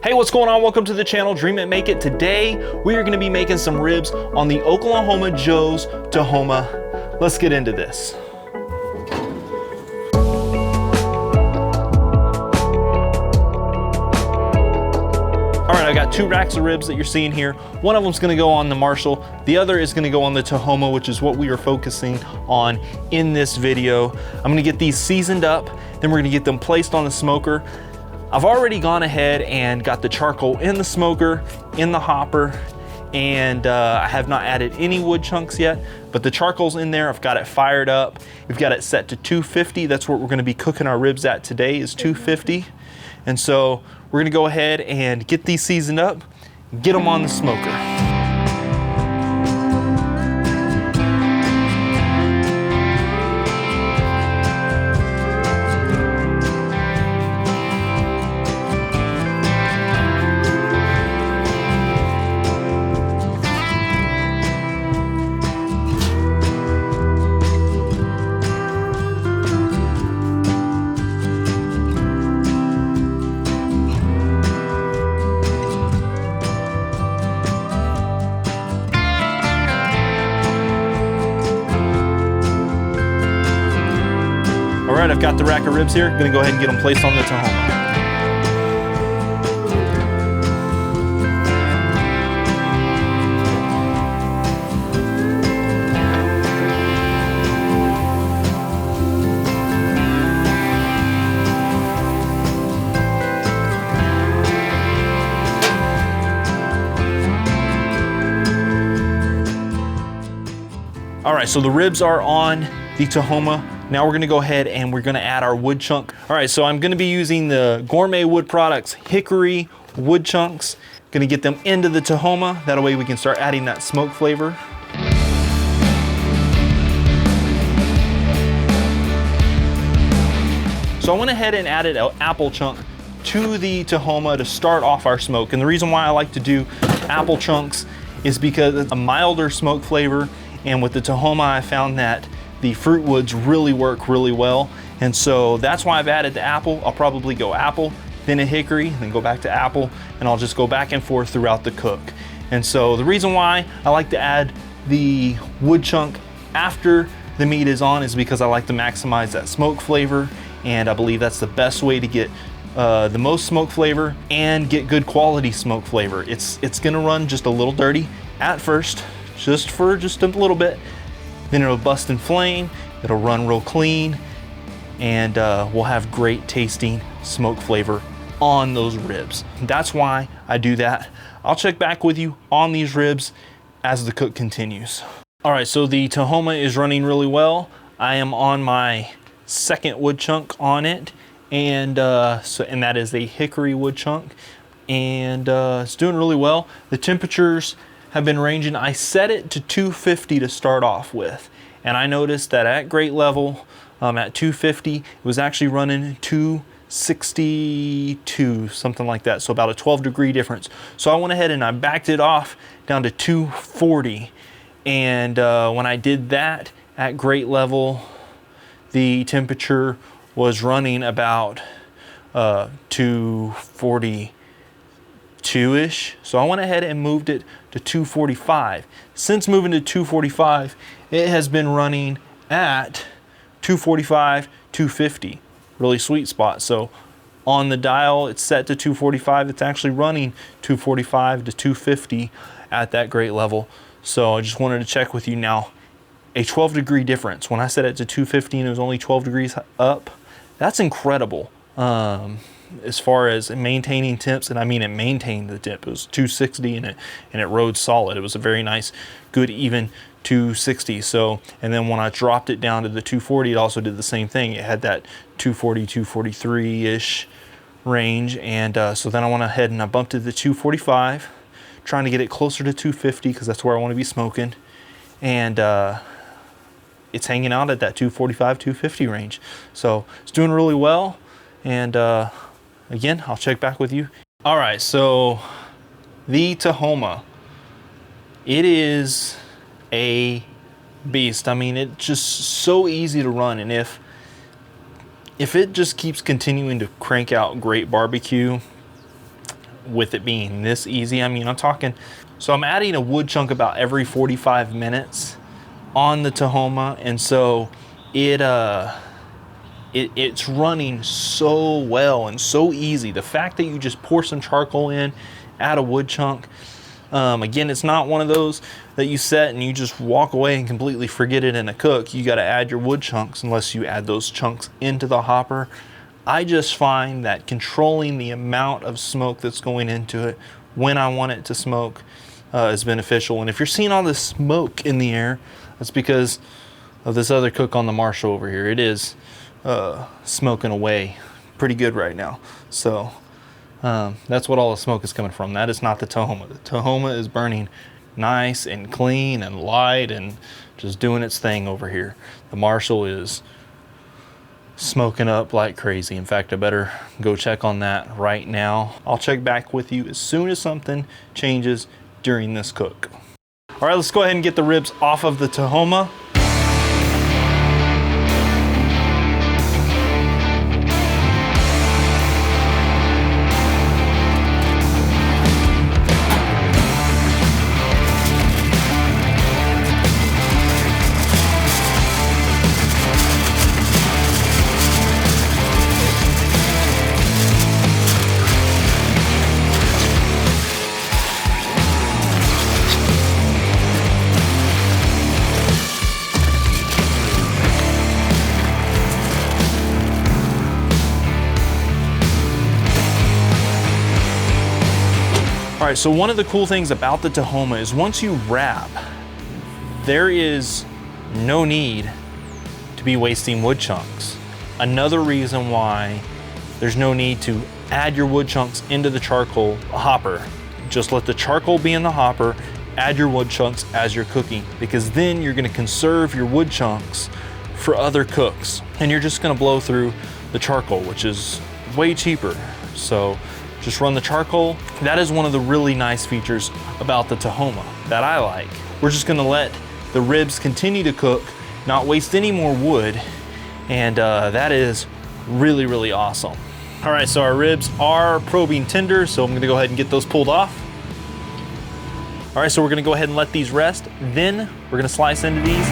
Hey, what's going on? Welcome to the channel, Dream It, Make It. Today, we are gonna be making some ribs on the Oklahoma Joe's Tahoma. Let's get into this. All right, I got 2 racks of ribs that you're seeing here. One of them's gonna go on the Marshall. The other is gonna go on the Tahoma, which is what we are focusing on in this video. I'm gonna get these seasoned up, then we're gonna get them placed on the smoker. I've already gone ahead and got the charcoal in the smoker, in the hopper, and I have not added any wood chunks yet, but the charcoal's in there. I've got it fired up. We've got it set to 250. That's what we're gonna be cooking our ribs at today, is 250. And so we're gonna go ahead and get these seasoned up, get them on the smoker. All right, I've got the rack of ribs here. Gonna go ahead and get them placed on the Tahoma. All right, so the ribs are on the Tahoma. Now we're gonna go ahead and we're gonna add our wood chunk. All right, so I'm gonna be using the Gourmet Wood Products hickory wood chunks. Gonna get them into the Tahoma. That way we can start adding that smoke flavor. So I went ahead and added an apple chunk to the Tahoma to start off our smoke. And the reason why I like to do apple chunks is because it's a milder smoke flavor. And with the Tahoma, I found that the fruit woods really work really well. And so that's why I've added the apple. I'll probably go apple, then a hickory, then go back to apple, and I'll just go back and forth throughout the cook. And so the reason why I like to add the wood chunk after the meat is on is because I like to maximize that smoke flavor. And I believe that's the best way to get the most smoke flavor and get good quality smoke flavor. It's gonna run just a little dirty at first, just for a little bit. Then it'll bust in flame, it'll run real clean, and we'll have great tasting smoke flavor on those ribs. That's why I do that. I'll check back with you on these ribs as the cook continues. All right, so the Tahoma is running really well. I am on my second wood chunk on it, and that is a hickory wood chunk, and it's doing really well. The temperatures have been ranging. I set it to 250 to start off with, and I noticed that at grate level at 250 it was actually running 262, something like that, so about a 12-degree difference. So I went ahead and I backed it off down to 240, and when I did that at grate level, the temperature was running about 242-ish. So I went ahead and moved it to 245. Since moving to 245, it has been running at 245, 250. Really sweet spot. So on the dial, it's set to 245. It's actually running 245 to 250 at that grate level. So I just wanted to check with you now. A 12-degree difference. When I set it to 250 and it was only 12 degrees up, that's incredible. As far as maintaining temps, and I mean it maintained the temp. It was 260 and it rode solid. It was a very nice, good, even 260. So, and then when I dropped it down to the 240, it also did the same thing. It had that 240, 243-ish range, and so then I went ahead and I bumped it to 245, trying to get it closer to 250 because that's where I want to be smoking, and it's hanging out at that 245, 250 range. So it's doing really well, and again, I'll check back with you. All right, so the Tahoma, it is a beast. I mean, it's just so easy to run, and if it just keeps continuing to crank out great barbecue, with it being this easy. I mean, I'm talking, so I'm adding a wood chunk about every 45 minutes on the Tahoma, and so it's running so well and so easy. The fact that you just pour some charcoal in, add a wood chunk, again, it's not one of those that you set and you just walk away and completely forget it in a cook. You got to add your wood chunks unless you add those chunks into the hopper. I just find that controlling the amount of smoke that's going into it when I want it to smoke is beneficial. And if you're seeing all this smoke in the air, that's because of this other cook on the Marshall over here. It is smoking away pretty good right now. So that's what all the smoke is coming from. That is not the Tahoma. The Tahoma is burning nice and clean and light and just doing its thing over here. The Marshall is smoking up like crazy. In fact, I better go check on that right now. I'll check back with you as soon as something changes during this cook. All right, let's go ahead and get the ribs off of the Tahoma. All right, so one of the cool things about the Tahoma is once you wrap, there is no need to be wasting wood chunks. Another reason why there's no need to add your wood chunks into the charcoal hopper. Just let the charcoal be in the hopper, add your wood chunks as you're cooking, because then you're gonna conserve your wood chunks for other cooks. And you're just gonna blow through the charcoal, which is way cheaper. So just run the charcoal. That is one of the really nice features about the Tahoma that I like. We're just gonna let the ribs continue to cook, not waste any more wood, and that is really, really awesome. All right, so our ribs are probing tender, so I'm gonna go ahead and get those pulled off. All right, so we're gonna go ahead and let these rest. Then we're gonna slice into these